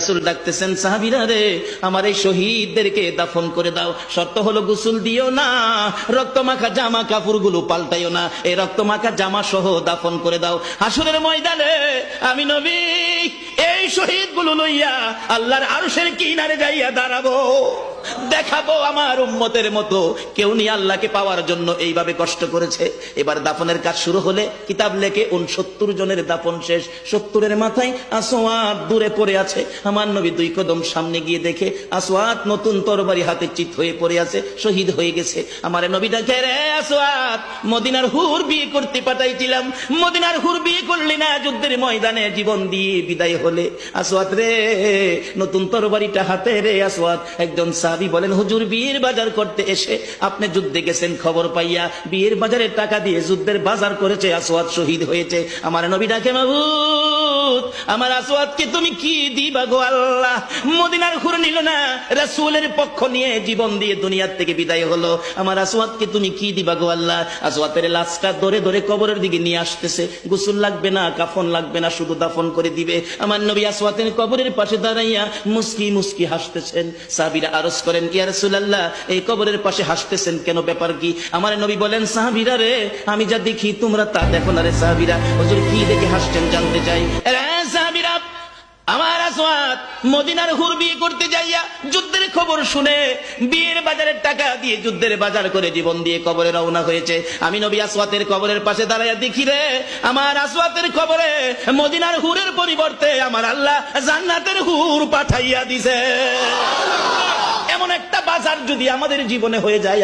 রাসূল ডাকতেছেন, সাহাবীরা রে, আমার এই শহীদদেরকে দাফন করে দাও। শর্ত হলো গোসল দিও না, রক্তমাখা জামা কাপড়গুলো পাল্টাইও না, এই রক্তমাখা জামা সহ দাফন করে দাও। হাসরের ময়দানে আমি নবী এই শহীদগুলো লইয়া আল্লাহর আরশের কিনারে যাইয়া দাঁড়াবো, দেখাবো আমার উম্মতের মতো কেউ নিয়ে আল্লাহকে পাওয়ার জন্য এইভাবে কষ্ট করেছে। এবার দাফনের কাজ শুরু হলে কিতাব লেখে 69 জনের দাফন শেষ। 70-এর মাথায় আসওয়াদ দূরে পড়ে আছে। আমার নবী 2 কদম সামনে গিয়ে দেখে আসওয়াদ নতুন তরবারি হাতে চিত হয়ে পড়ে আছে, শহীদ হয়ে গেছে। আমার নবী ডাকে, রে আসওয়াদ, মদিনার হুর বিয়ে করতে পাঠাইছিলাম, মদিনার হুর বিয়ে করলি না, যুদ্ধের ময়দানে জীবন দিয়ে বিদায় হলে। আসওয়াদ রে, নতুন তরবারিটা হাতে রে। আসওয়াদ একজন সাহাবী বলেন, হুজুর বিয়ের বাজার করতে এসে আপনি যুদ্ধে গেছেন, খবর পাইয়া বিয়ের বাজারের টাকা দিয়ে যুদ্ধের বাজার করেছে, আসওয়াদ শহীদ হয়েছে। আমার নবী ডাকে, মাবুদ, আমার আসওয়াদকে তুমি কি দিবা গো আল্লাহ? মদিনার হুর নিল না, রাসূলের পক্ষ নিয়ে জীবন দিয়ে দুনিয়ার থেকে বিদায় হলো, আমার আসওয়াদকে তুমি কি দিবা গো আল্লাহ? আসওয়াদের লাশটা ধরে ধরে কবরের দিকে নিয়ে আসতেছে। গোসল লাগবে না, কাফন লাগবে না, শুধু দাফন করে দিবে। আমার নবী আসওয়াদের কবরের পাশে দাঁড়াইয়া মুস্কি মুস্কি হাসতেছেন। সাহাবীরা আরজ করেন, ইয়া রাসূলুল্লাহ, এই কবরের পাশে হাসতেছেন কেন, ব্যাপার কি? আমার নবী বলেন, সাহাবীরা রে, আমি যা দেখি তোমরা তা দেখো না রে। সাহাবীরা, হুজুর কি দেখে হাসছেন জানতে চাই। সাহাবীরা, আমার আসওয়াদ মদিনার হুর বিয়ে করতে যাইয়া যুদ্ধের খবর শুনে বিয়ের বাজারের টাকা দিয়ে যুদ্ধের বাজার করে জীবন দিয়ে কবরে রওনা হয়েছে। আমি নবী আসওয়াদের কবরের পাশে দাঁড়াইয়া দেখি রে, আমার আসওয়াদের কবরে মদিনার হুরের পরিবর্তে আমার আল্লাহ জান্নাতের হুর পাঠাইয়া দিছে। এমন একটা বাজার যদি আমাদের জীবনে হয়ে যায়।